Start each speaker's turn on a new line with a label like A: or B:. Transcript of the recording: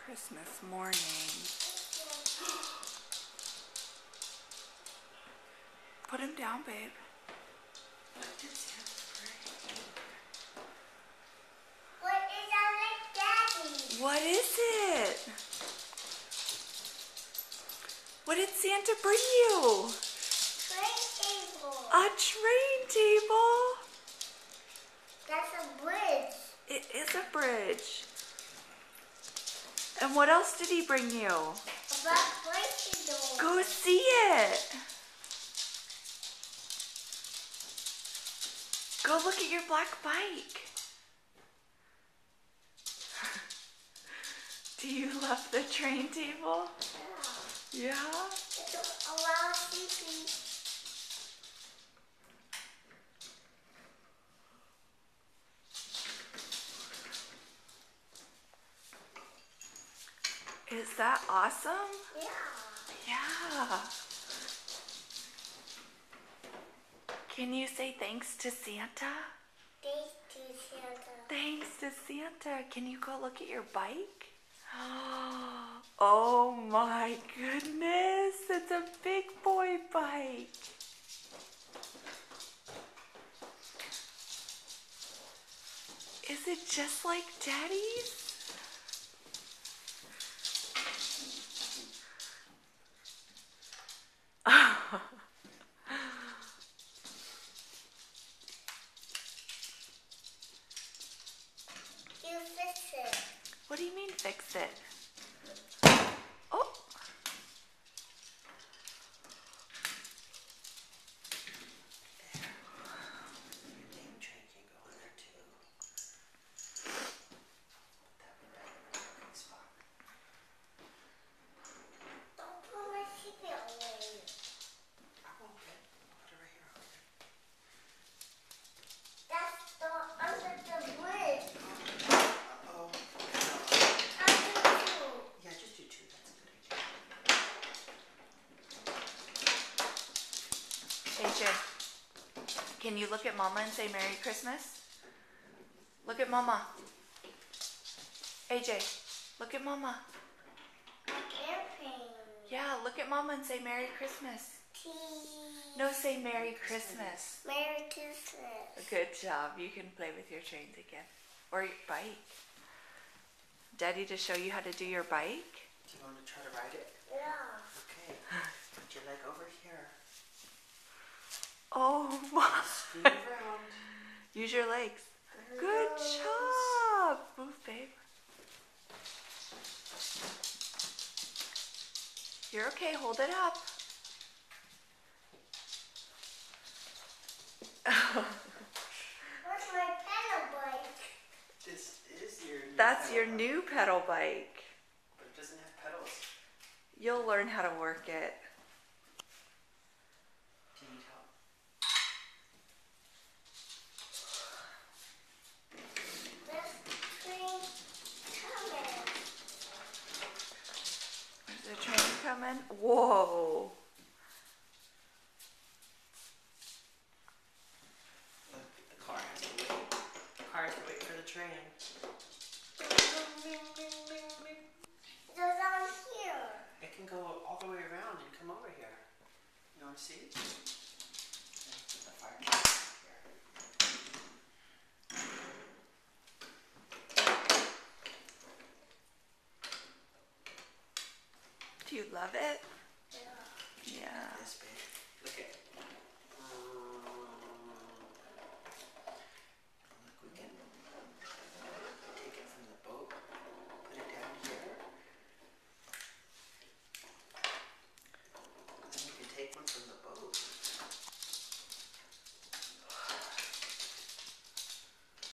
A: Christmas morning. Put him down, babe.
B: What did Santa bring?
C: What is that like Daddy?
A: What is it? What did Santa bring you?
C: Train table.
A: A train table.
C: That's a bridge.
A: It is a bridge. And what else did he bring you?
C: A black bicycle.
A: Go see it. Go look at your black bike. Do you love the train table?
C: Yeah.
A: Yeah?
C: It's a lot of sleeping.
A: Is that awesome?
C: Yeah.
A: Yeah. Can you say thanks to Santa?
C: Thanks to Santa.
A: Thanks to Santa. Can you go look at your bike? Oh my goodness. It's a big boy bike. Is it just like Daddy's?
C: You fix it.
A: What do you mean fix it? Oh.
B: Your name train can go in there too. Put that one back in the parking spot.
C: Don't put my seatbelt away.
B: I won't get. Put it right here.
C: That's the under the bridge.
B: Uh-oh.
C: Under two.
B: Yeah, just do two. That's a good idea.
A: AJ, can you look at Mama and say Merry Christmas? Look at Mama. AJ, look at Mama.
C: Like airplane.
A: Yeah, look at Mama and say Merry Christmas.
C: Tea.
A: No, say Merry Christmas.
C: Merry Christmas.
A: Good job. You can play with your trains again. Or your bike. Daddy to show you how to do your bike?
B: Do you want to try to ride it?
C: Yeah.
B: Okay. Put your leg over here.
A: Oh my.
B: Spin around.
A: Use your legs.
B: There it
A: Good
B: goes.
A: job. Move, babe. You're okay. Hold it up.
C: What's my pedal bike?
B: This is your new
A: That's
B: pedal
A: your
B: bike,
A: new pedal bike.
B: but it doesn't have pedals.
A: You'll learn how to work it.
B: Do you need help?
C: This train coming.
A: There's a train coming. Whoa.
B: Look, the car has to wait. The car has to wait for the train.
C: It goes down here.
B: It can go all the way around and come over here. You want to see it? There's the fire truck here.
A: Do you love it?
C: Yeah.
A: Yeah.
B: This big. Look at